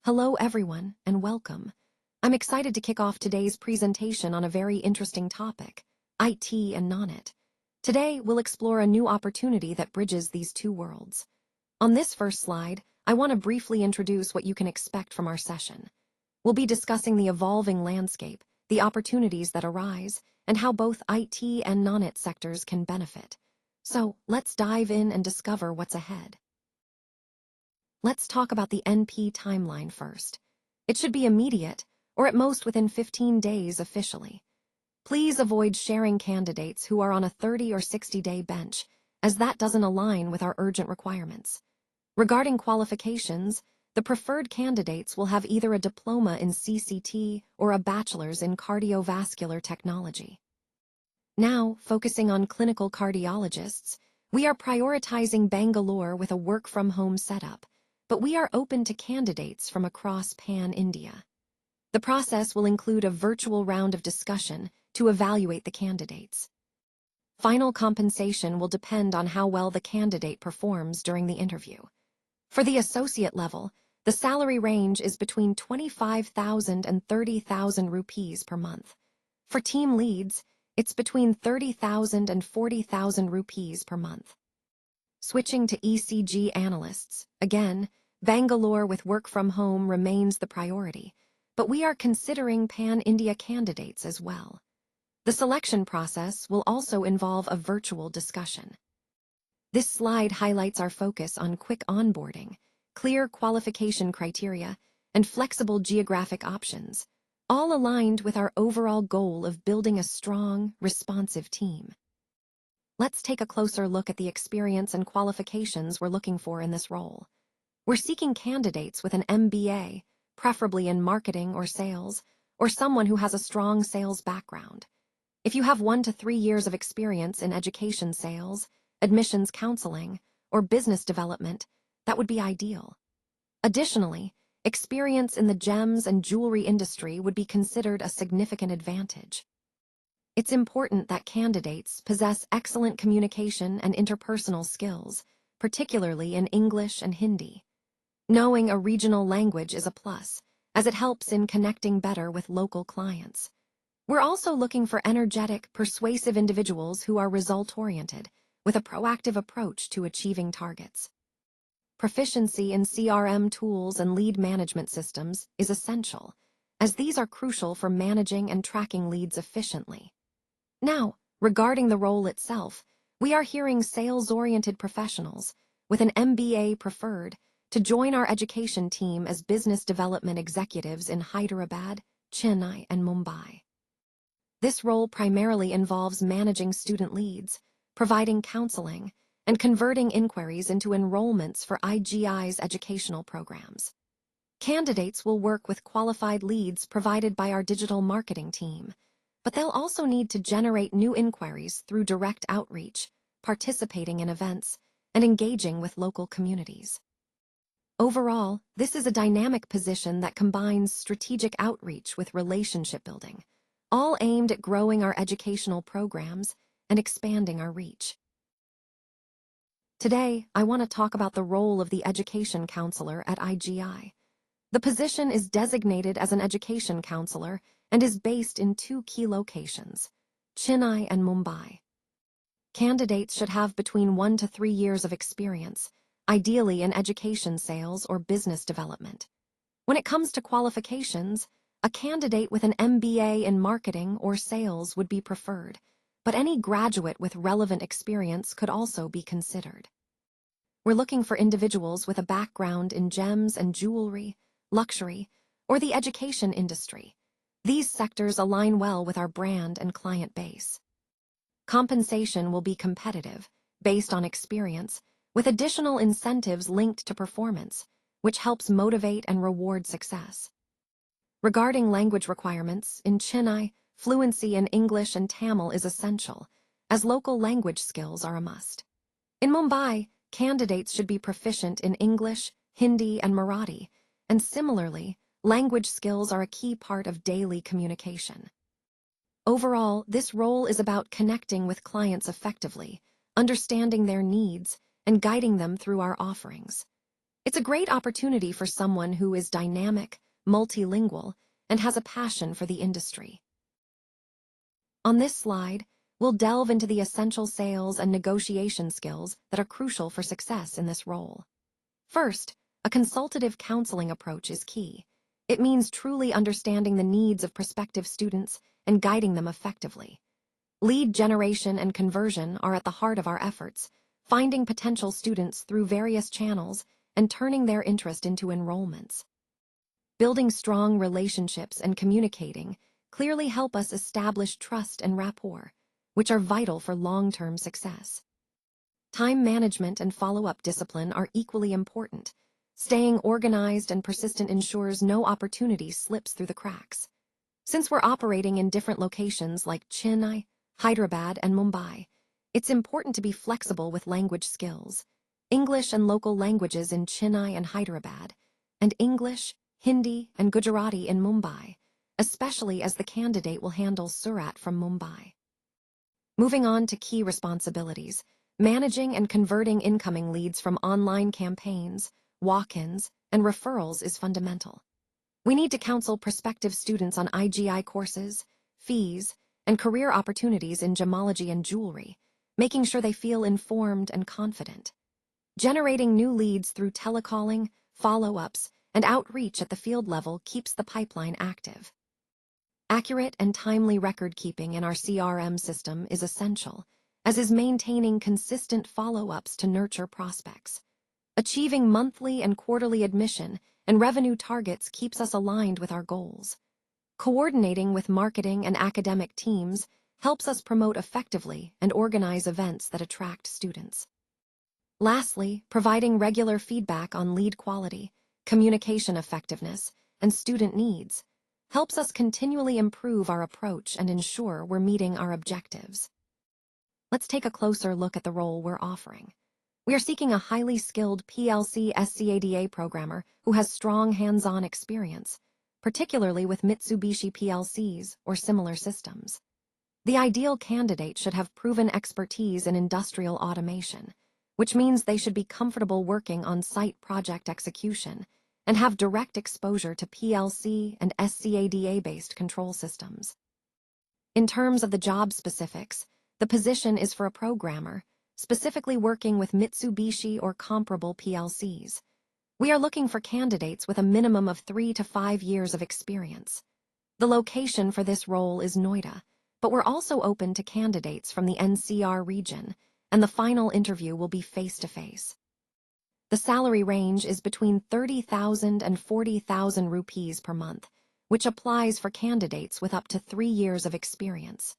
Hello everyone, and welcome. I'm excited to kick off today's presentation on a very interesting topic, IT and non-IT. Today, we'll explore a new opportunity that bridges these two worlds. On this first slide, I want to briefly introduce what you can expect from our session. We'll be discussing the evolving landscape, the opportunities that arise, and how both IT and non-IT sectors can benefit. So, let's dive in and discover what's ahead. Let's talk about the NP timeline first. It should be immediate, or at most within 15 days officially. Please avoid sharing candidates who are on a 30 or 60-day bench, as that doesn't align with our urgent requirements. Regarding qualifications, the preferred candidates will have either a diploma in CCT or a bachelor's in cardiovascular technology. Now, focusing on clinical cardiologists, we are prioritizing Bangalore with a work-from-home setup, but we are open to candidates from across Pan-India. The process will include a virtual round of discussion to evaluate the candidates. Final compensation will depend on how well the candidate performs during the interview. For the associate level, the salary range is between 25,000 and 30,000 rupees per month. For team leads, it's between 30,000 and 40,000 rupees per month. Switching to ECG analysts, again, Bangalore with work from home remains the priority, but we are considering Pan-India candidates as well. The selection process will also involve a virtual discussion. This slide highlights our focus on quick onboarding, clear qualification criteria, and flexible geographic options, all aligned with our overall goal of building a strong, responsive team. Let's take a closer look at the experience and qualifications we're looking for in this role. We're seeking candidates with an MBA, preferably in marketing or sales, or someone who has a strong sales background. If you have 1 to 3 years of experience in education sales, admissions counseling, or business development, that would be ideal. Additionally, experience in the gems and jewelry industry would be considered a significant advantage. It's important that candidates possess excellent communication and interpersonal skills, particularly in English and Hindi. Knowing a regional language is a plus, as it helps in connecting better with local clients. We're also looking for energetic, persuasive individuals who are result-oriented, with a proactive approach to achieving targets. Proficiency in CRM tools and lead management systems is essential, as these are crucial for managing and tracking leads efficiently. Now, regarding the role itself, we are hearing sales-oriented professionals, with an MBA preferred, to join our education team as business development executives in Hyderabad, Chennai, and Mumbai. This role primarily involves managing student leads, providing counseling, and converting inquiries into enrollments for IGI's educational programs. Candidates will work with qualified leads provided by our digital marketing team, but they'll also need to generate new inquiries through direct outreach, participating in events, and engaging with local communities. Overall, this is a dynamic position that combines strategic outreach with relationship building, all aimed at growing our educational programs and expanding our reach. Today, I want to talk about the role of the education counselor at IGI. The position is designated as an education counselor and is based in 2 key locations, Chennai and Mumbai. Candidates should have between 1 to 3 years of experience, ideally in education sales or business development. When it comes to qualifications, a candidate with an MBA in marketing or sales would be preferred, but any graduate with relevant experience could also be considered. We're looking for individuals with a background in gems and jewelry, luxury, or the education industry. These sectors align well with our brand and client base. Compensation will be competitive, based on experience, with additional incentives linked to performance, which helps motivate and reward success. Regarding language requirements, in Chennai, fluency in English and Tamil is essential, as local language skills are a must. In Mumbai, candidates should be proficient in English, Hindi, and Marathi, and similarly, language skills are a key part of daily communication. Overall, this role is about connecting with clients effectively, understanding their needs, and guiding them through our offerings. It's a great opportunity for someone who is dynamic, multilingual, and has a passion for the industry. On this slide, we'll delve into the essential sales and negotiation skills that are crucial for success in this role. First, a consultative counseling approach is key. It means truly understanding the needs of prospective students and guiding them effectively. Lead generation and conversion are at the heart of our efforts, finding potential students through various channels and turning their interest into enrollments. Building strong relationships and communicating clearly help us establish trust and rapport, which are vital for long-term success. Time management and follow-up discipline are equally important. Staying organized and persistent ensures no opportunity slips through the cracks. Since we're operating in different locations like Chennai, Hyderabad, and Mumbai, it's important to be flexible with language skills. English and local languages in Chennai and Hyderabad, and English, Hindi, and Gujarati in Mumbai, especially as the candidate will handle Surat from Mumbai. Moving on to key responsibilities, managing and converting incoming leads from online campaigns, walk-ins, and referrals is fundamental. We need to counsel prospective students on IGI courses, fees, and career opportunities in gemology and jewelry, making sure they feel informed and confident. Generating new leads through telecalling, follow-ups, and outreach at the field level keeps the pipeline active. Accurate and timely record-keeping in our CRM system is essential, as is maintaining consistent follow-ups to nurture prospects. Achieving monthly and quarterly admission and revenue targets keeps us aligned with our goals. Coordinating with marketing and academic teams helps us promote effectively and organize events that attract students. Lastly, providing regular feedback on lead quality, communication effectiveness, and student needs helps us continually improve our approach and ensure we're meeting our objectives. Let's take a closer look at the role we're offering. We are seeking a highly skilled PLC SCADA programmer who has strong hands-on experience, particularly with Mitsubishi PLCs or similar systems. The ideal candidate should have proven expertise in industrial automation, which means they should be comfortable working on site project execution and have direct exposure to PLC and SCADA-based control systems. In terms of the job specifics, the position is for a programmer, specifically working with Mitsubishi or comparable PLCs. We are looking for candidates with a minimum of 3 to 5 years of experience. The location for this role is Noida, but we're also open to candidates from the NCR region, and the final interview will be face-to-face. The salary range is between 30,000 and 40,000 rupees per month, which applies for candidates with up to 3 years of experience.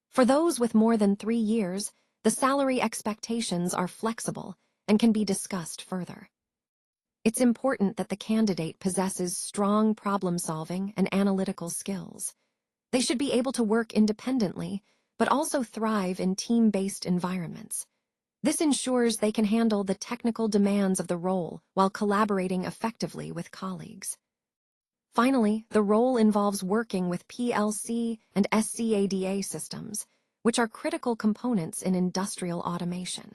For those with more than 3 years, the salary expectations are flexible and can be discussed further. It's important that the candidate possesses strong problem-solving and analytical skills. They should be able to work independently, but also thrive in team-based environments. This ensures they can handle the technical demands of the role while collaborating effectively with colleagues. Finally, the role involves working with PLC and SCADA systems, which are critical components in industrial automation.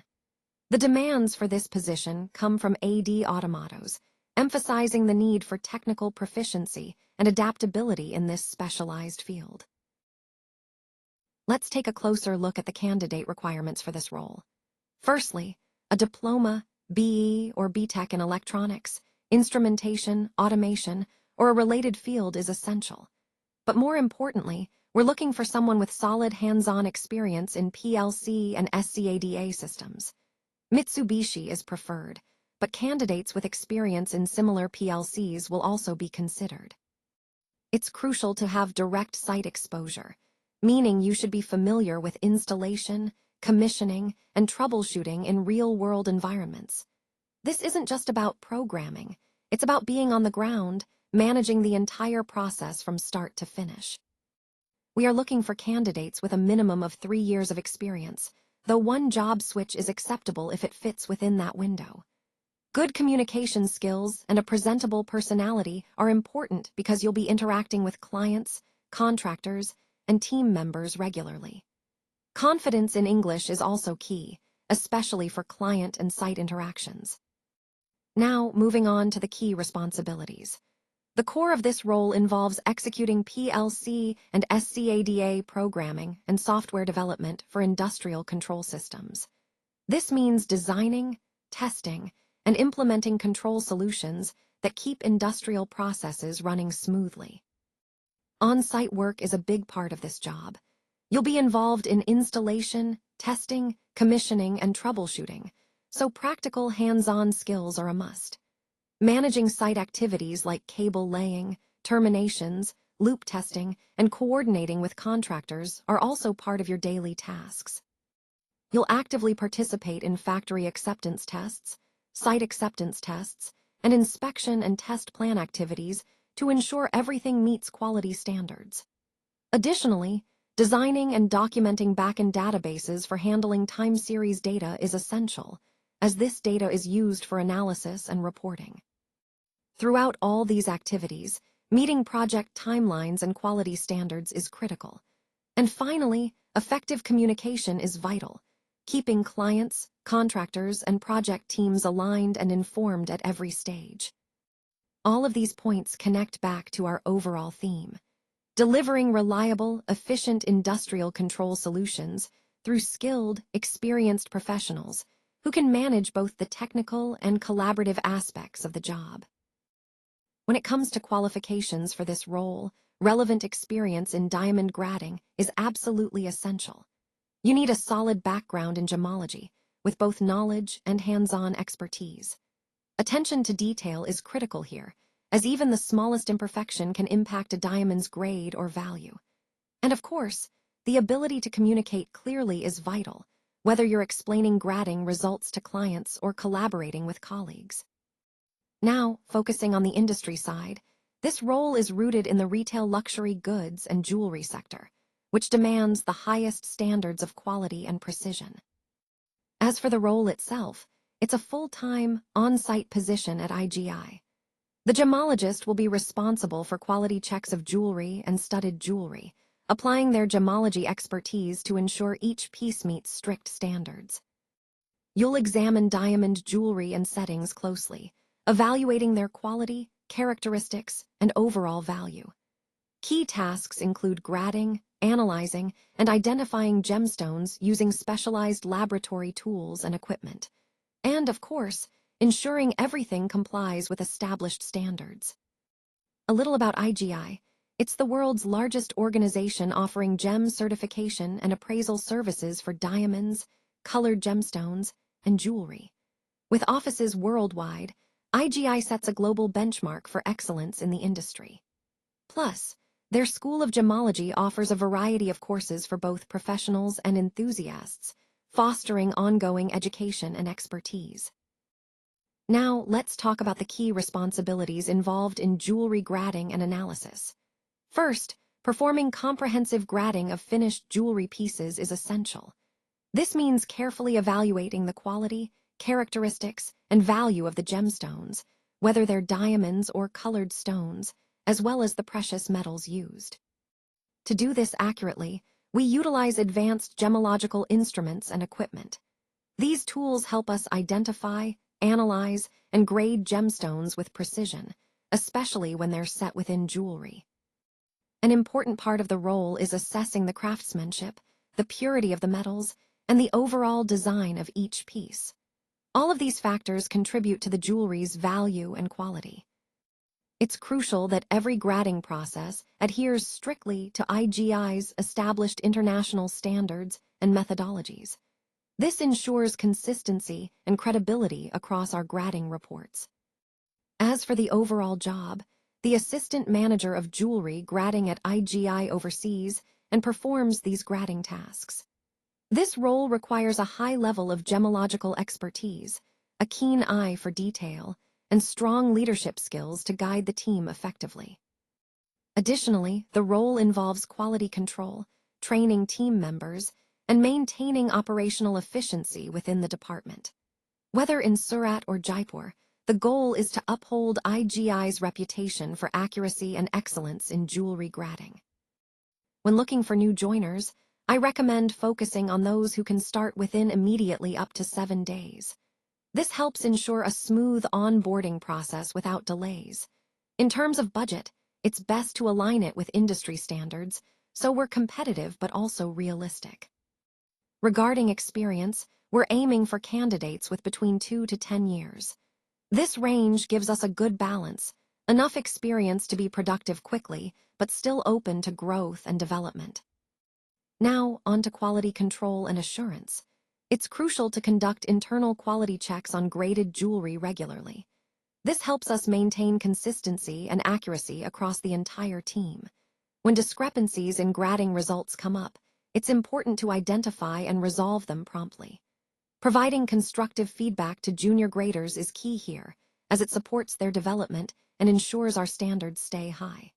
The demands for this position come from AD Automatos, emphasizing the need for technical proficiency and adaptability in this specialized field. Let's take a closer look at the candidate requirements for this role. Firstly, a diploma, BE or BTech in electronics, instrumentation, automation, or a related field is essential. But more importantly, we're looking for someone with solid hands-on experience in PLC and SCADA systems. Mitsubishi is preferred, but candidates with experience in similar PLCs will also be considered. It's crucial to have direct site exposure, meaning you should be familiar with installation, commissioning, and troubleshooting in real-world environments. This isn't just about programming, it's about being on the ground, managing the entire process from start to finish. We are looking for candidates with a minimum of 3 years of experience, though one job switch is acceptable if it fits within that window. Good communication skills and a presentable personality are important because you'll be interacting with clients, contractors, and team members regularly. Confidence in English is also key, especially for client and site interactions. Now, moving on to the key responsibilities. The core of this role involves executing PLC and SCADA programming and software development for industrial control systems. This means designing, testing, and implementing control solutions that keep industrial processes running smoothly. On-site work is a big part of this job. You'll be involved in installation, testing, commissioning, and troubleshooting, so practical hands-on skills are a must. Managing site activities like cable laying, terminations, loop testing, and coordinating with contractors are also part of your daily tasks. You'll actively participate in factory acceptance tests, site acceptance tests, and inspection and test plan activities to ensure everything meets quality standards. Additionally, designing and documenting backend databases for handling time series data is essential, as this data is used for analysis and reporting. Throughout all these activities, meeting project timelines and quality standards is critical. And finally, effective communication is vital, keeping clients, contractors, and project teams aligned and informed at every stage. All of these points connect back to our overall theme: delivering reliable, efficient industrial control solutions through skilled, experienced professionals who can manage both the technical and collaborative aspects of the job. When it comes to qualifications for this role, relevant experience in diamond grading is absolutely essential. You need a solid background in gemology, with both knowledge and hands-on expertise. Attention to detail is critical here, as even the smallest imperfection can impact a diamond's grade or value. And of course, the ability to communicate clearly is vital, whether you're explaining grading results to clients or collaborating with colleagues. Now, focusing on the industry side, this role is rooted in the retail luxury goods and jewelry sector, which demands the highest standards of quality and precision. As for the role itself, it's a full-time, on-site position at IGI. The gemologist will be responsible for quality checks of jewelry and studded jewelry, applying their gemology expertise to ensure each piece meets strict standards. You'll examine diamond jewelry and settings closely, evaluating their quality, characteristics, and overall value. Key tasks include grading, analyzing, and identifying gemstones using specialized laboratory tools and equipment. And, of course, ensuring everything complies with established standards. A little about IGI. It's the world's largest organization offering gem certification and appraisal services for diamonds, colored gemstones, and jewelry. With offices worldwide, IGI sets a global benchmark for excellence in the industry. Plus, their School of Gemology offers a variety of courses for both professionals and enthusiasts, fostering ongoing education and expertise. Now, let's talk about the key responsibilities involved in jewelry grading and analysis. First, performing comprehensive grading of finished jewelry pieces is essential. This means carefully evaluating the quality, characteristics, and value of the gemstones, whether they're diamonds or colored stones, as well as the precious metals used. To do this accurately, we utilize advanced gemological instruments and equipment. These tools help us identify, analyze, and grade gemstones with precision, especially when they're set within jewelry. An important part of the role is assessing the craftsmanship, the purity of the metals, and the overall design of each piece. All of these factors contribute to the jewelry's value and quality. It's crucial that every grading process adheres strictly to IGI's established international standards and methodologies. This ensures consistency and credibility across our grading reports. As for the overall job, the assistant manager of jewelry grading at IGI oversees and performs these grading tasks. This role requires a high level of gemological expertise, a keen eye for detail, and strong leadership skills to guide the team effectively. Additionally, the role involves quality control, training team members, and maintaining operational efficiency within the department. Whether in Surat or Jaipur, the goal is to uphold IGI's reputation for accuracy and excellence in jewelry grading. When looking for new joiners, I recommend focusing on those who can start within immediately up to 7 days. This helps ensure a smooth onboarding process without delays. In terms of budget, it's best to align it with industry standards, so we're competitive but also realistic. Regarding experience, we're aiming for candidates with between 2 to 10 years. This range gives us a good balance, enough experience to be productive quickly, but still open to growth and development. Now, on to quality control and assurance. It's crucial to conduct internal quality checks on graded jewelry regularly. This helps us maintain consistency and accuracy across the entire team. When discrepancies in grading results come up, it's important to identify and resolve them promptly. Providing constructive feedback to junior graders is key here, as it supports their development and ensures our standards stay high.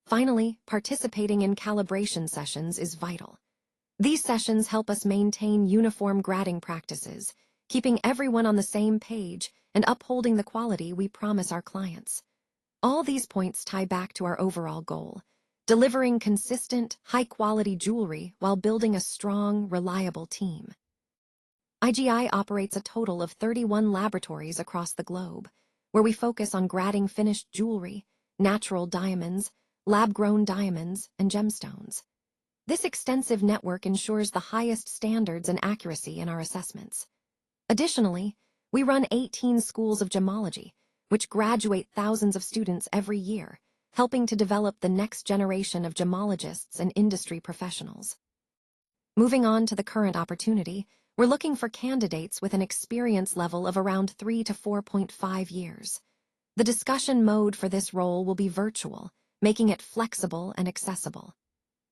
Finally, participating in calibration sessions is vital. These sessions help us maintain uniform grading practices, keeping everyone on the same page and upholding the quality we promise our clients. All these points tie back to our overall goal: delivering consistent, high-quality jewelry while building a strong, reliable team. IGI operates a total of 31 laboratories across the globe, where we focus on grading finished jewelry, natural diamonds, lab-grown diamonds, and gemstones. This extensive network ensures the highest standards and accuracy in our assessments. Additionally, we run 18 schools of gemology, which graduate thousands of students every year, helping to develop the next generation of gemologists and industry professionals. Moving on to the current opportunity, we're looking for candidates with an experience level of around 3 to 4.5 years. The discussion mode for this role will be virtual, making it flexible and accessible.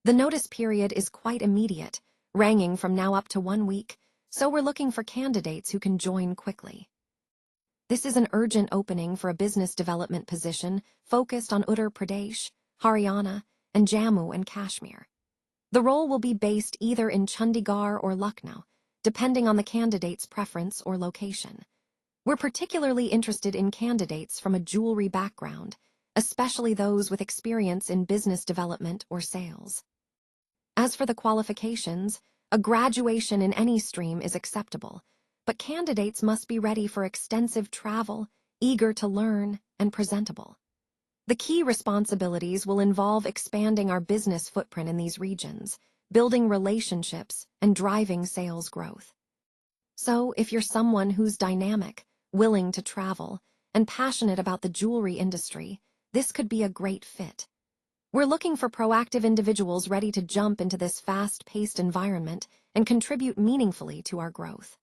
The notice period is quite immediate, ranging from now up to 1 week, so we're looking for candidates who can join quickly. This is an urgent opening for a business development position focused on Uttar Pradesh, Haryana, and Jammu and Kashmir. The role will be based either in Chandigarh or Lucknow, depending on the candidate's preference or location. We're particularly interested in candidates from a jewelry background, especially those with experience in business development or sales. As for the qualifications, a graduation in any stream is acceptable, but candidates must be ready for extensive travel, eager to learn, and presentable. The key responsibilities will involve expanding our business footprint in these regions, building relationships, and driving sales growth. So, if you're someone who's dynamic, willing to travel, and passionate about the jewelry industry, this could be a great fit. We're looking for proactive individuals ready to jump into this fast-paced environment and contribute meaningfully to our growth.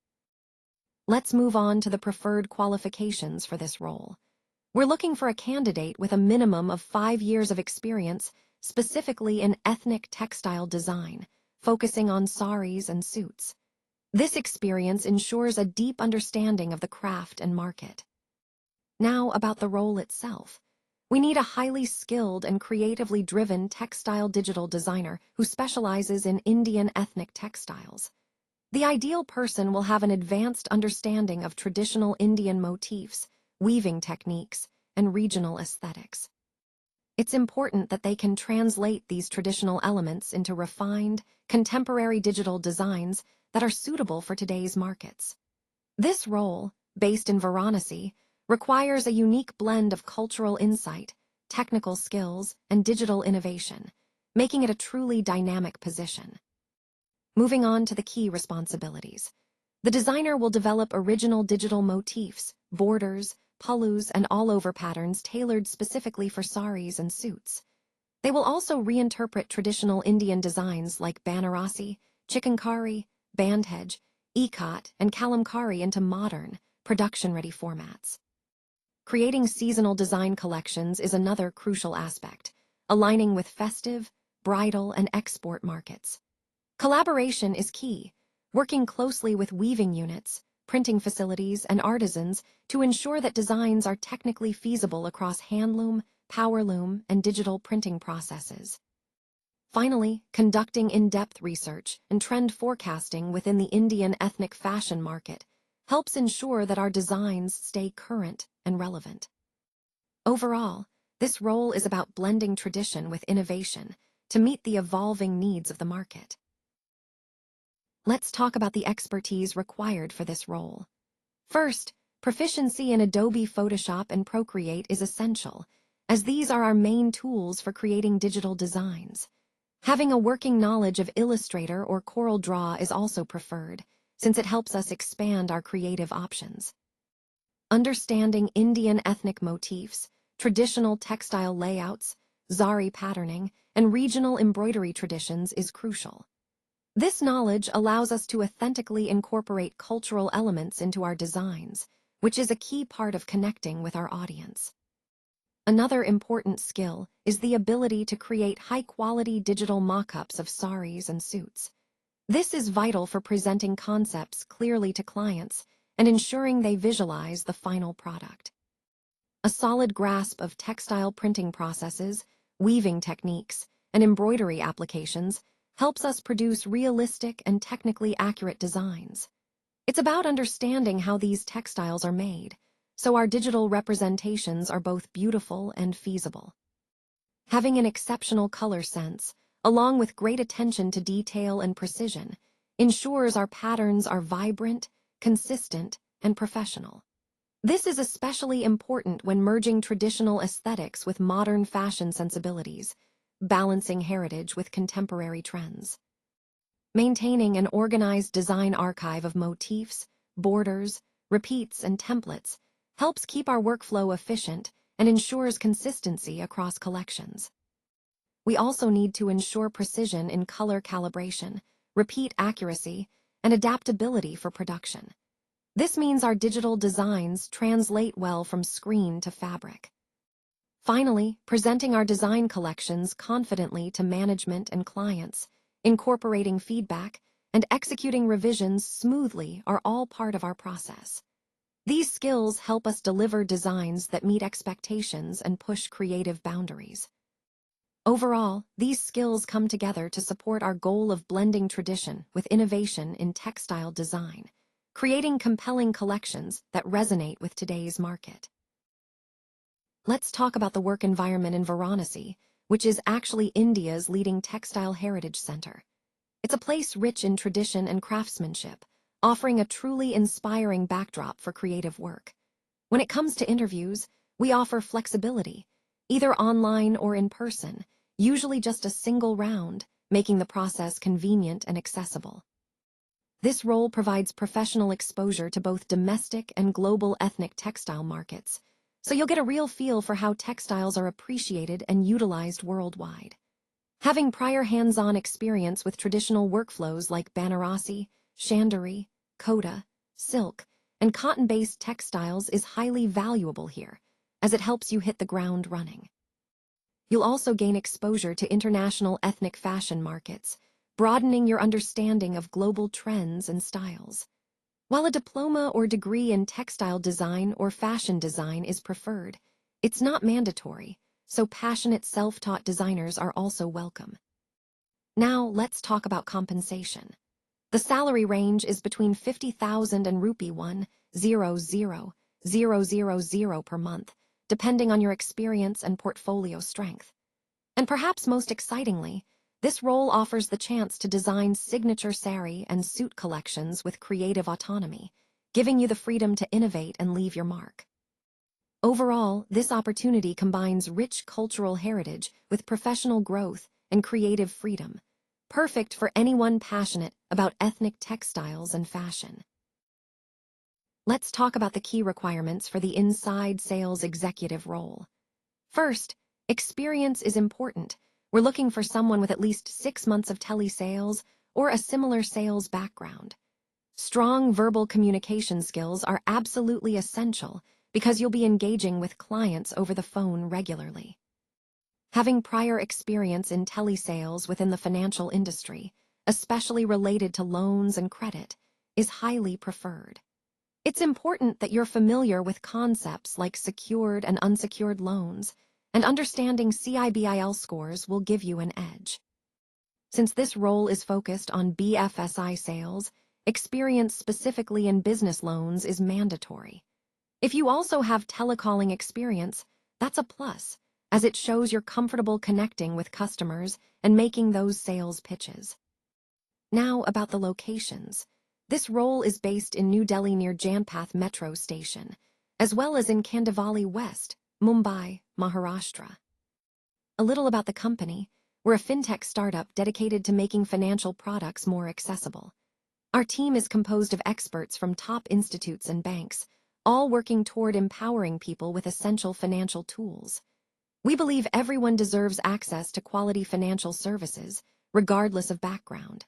Let's move on to the preferred qualifications for this role. We're looking for a candidate with a minimum of 5 years of experience, specifically in ethnic textile design, focusing on saris and suits. This experience ensures a deep understanding of the craft and market. Now about the role itself. We need a highly skilled and creatively driven textile digital designer who specializes in Indian ethnic textiles. The ideal person will have an advanced understanding of traditional Indian motifs, weaving techniques, and regional aesthetics. It's important that they can translate these traditional elements into refined, contemporary digital designs that are suitable for today's markets. This role, based in Varanasi, requires a unique blend of cultural insight, technical skills, and digital innovation, making it a truly dynamic position. Moving on to the key responsibilities. The designer will develop original digital motifs, borders, pallus, and all-over patterns tailored specifically for saris and suits. They will also reinterpret traditional Indian designs like Banarasi, Chikankari, Bandhaj, Ikat, and Kalamkari into modern, production-ready formats. Creating seasonal design collections is another crucial aspect, aligning with festive, bridal, and export markets. Collaboration is key, working closely with weaving units, printing facilities, and artisans to ensure that designs are technically feasible across handloom, powerloom, and digital printing processes. Finally, conducting in-depth research and trend forecasting within the Indian ethnic fashion market helps ensure that our designs stay current and relevant. Overall, this role is about blending tradition with innovation to meet the evolving needs of the market. Let's talk about the expertise required for this role. First, proficiency in Adobe Photoshop and Procreate is essential, as these are our main tools for creating digital designs. Having a working knowledge of Illustrator or CorelDRAW is also preferred, since it helps us expand our creative options. Understanding Indian ethnic motifs, traditional textile layouts, zari patterning, and regional embroidery traditions is crucial. This knowledge allows us to authentically incorporate cultural elements into our designs, which is a key part of connecting with our audience. Another important skill is the ability to create high-quality digital mock-ups of saris and suits. This is vital for presenting concepts clearly to clients and ensuring they visualize the final product. A solid grasp of textile printing processes, weaving techniques, and embroidery applications helps us produce realistic and technically accurate designs. It's about understanding how these textiles are made, so our digital representations are both beautiful and feasible. Having an exceptional color sense, along with great attention to detail and precision, ensures our patterns are vibrant, consistent, and professional. This is especially important when merging traditional aesthetics with modern fashion sensibilities, balancing heritage with contemporary trends. Maintaining an organized design archive of motifs, borders, repeats, and templates helps keep our workflow efficient and ensures consistency across collections. We also need to ensure precision in color calibration, repeat accuracy, and adaptability for production. This means our digital designs translate well from screen to fabric. Finally, presenting our design collections confidently to management and clients, incorporating feedback, and executing revisions smoothly are all part of our process. These skills help us deliver designs that meet expectations and push creative boundaries. Overall, these skills come together to support our goal of blending tradition with innovation in textile design, creating compelling collections that resonate with today's market. Let's talk about the work environment in Varanasi, which is actually India's leading textile heritage center. It's a place rich in tradition and craftsmanship, offering a truly inspiring backdrop for creative work. When it comes to interviews, we offer flexibility, either online or in person, usually just a single round, making the process convenient and accessible. This role provides professional exposure to both domestic and global ethnic textile markets, so you'll get a real feel for how textiles are appreciated and utilized worldwide. Having prior hands-on experience with traditional workflows like Banarasi, Chandari, Kota, silk, and cotton-based textiles is highly valuable here, as it helps you hit the ground running. You'll also gain exposure to international ethnic fashion markets, broadening your understanding of global trends and styles. While a diploma or degree in textile design or fashion design is preferred, it's not mandatory, so passionate self-taught designers are also welcome. Now, let's talk about compensation. The salary range is between 50,000 and rupee 1,000,000 per month, depending on your experience and portfolio strength. And perhaps most excitingly, this role offers the chance to design signature sari and suit collections with creative autonomy, giving you the freedom to innovate and leave your mark. Overall, this opportunity combines rich cultural heritage with professional growth and creative freedom, perfect for anyone passionate about ethnic textiles and fashion. Let's talk about the key requirements for the inside sales executive role. First, experience is important. We're looking for someone with at least 6 months of telesales or a similar sales background. Strong verbal communication skills are absolutely essential because you'll be engaging with clients over the phone regularly. Having prior experience in telesales within the financial industry, especially related to loans and credit, is highly preferred. It's important that you're familiar with concepts like secured and unsecured loans, and understanding CIBIL scores will give you an edge. Since this role is focused on BFSI sales, experience specifically in business loans is mandatory. If you also have telecalling experience, that's a plus, as it shows you're comfortable connecting with customers and making those sales pitches. Now about the locations. This role is based in New Delhi near Janpath Metro Station, as well as in Kandivali West, Mumbai, Maharashtra. A little about the company. We're a fintech startup dedicated to making financial products more accessible. Our team is composed of experts from top institutes and banks, all working toward empowering people with essential financial tools. We believe everyone deserves access to quality financial services, regardless of background.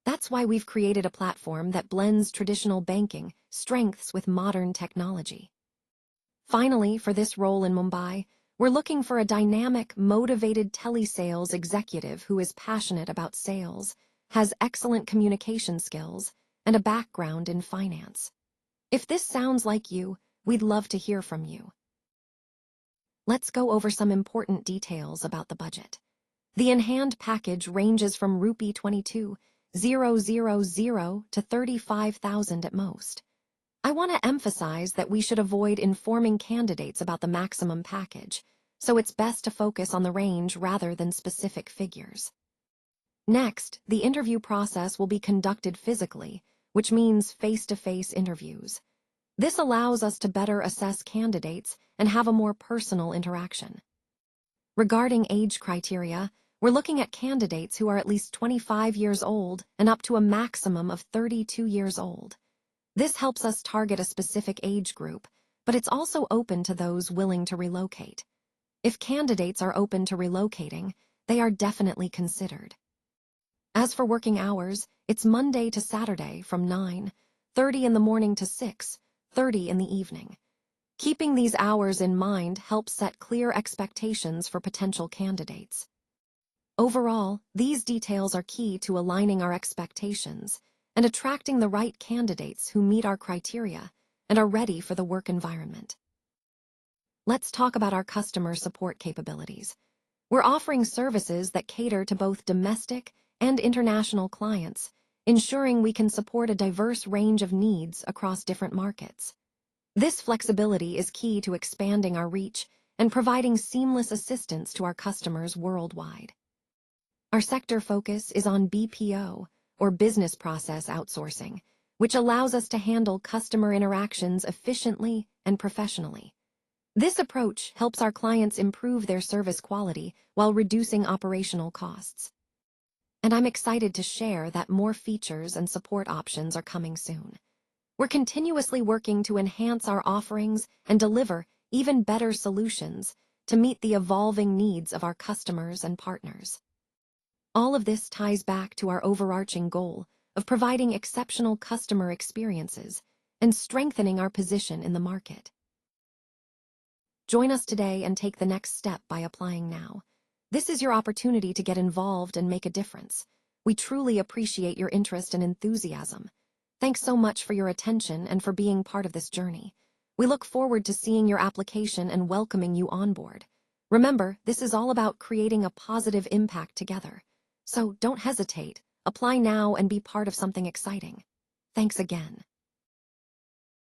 That's why we've created a platform that blends traditional banking strengths with modern technology. Finally, for this role in Mumbai, we're looking for a dynamic, motivated telesales executive who is passionate about sales, has excellent communication skills, and a background in finance. If this sounds like you, we'd love to hear from you. Let's go over some important details about the budget. The in-hand package ranges from Rupee 22,000 to 35,000 at most. I want to emphasize that we should avoid informing candidates about the maximum package, so it's best to focus on the range rather than specific figures. Next, the interview process will be conducted physically, which means face-to-face interviews. This allows us to better assess candidates and have a more personal interaction. Regarding age criteria, we're looking at candidates who are at least 25 years old and up to a maximum of 32 years old. This helps us target a specific age group, but it's also open to those willing to relocate. If candidates are open to relocating, they are definitely considered. As for working hours, it's Monday to Saturday from 9:30 in the morning to 6:30 in the evening. Keeping these hours in mind helps set clear expectations for potential candidates. Overall, these details are key to aligning our expectations and attracting the right candidates who meet our criteria and are ready for the work environment. Let's talk about our customer support capabilities. We're offering services that cater to both domestic and international clients, ensuring we can support a diverse range of needs across different markets. This flexibility is key to expanding our reach and providing seamless assistance to our customers worldwide. Our sector focus is on BPO, or business process outsourcing, which allows us to handle customer interactions efficiently and professionally. This approach helps our clients improve their service quality while reducing operational costs. And I'm excited to share that more features and support options are coming soon. We're continuously working to enhance our offerings and deliver even better solutions to meet the evolving needs of our customers and partners. All of this ties back to our overarching goal of providing exceptional customer experiences and strengthening our position in the market. Join us today and take the next step by applying now. This is your opportunity to get involved and make a difference. We truly appreciate your interest and enthusiasm. Thanks so much for your attention and for being part of this journey. We look forward to seeing your application and welcoming you on board. Remember, this is all about creating a positive impact together. So don't hesitate, apply now and be part of something exciting. Thanks again.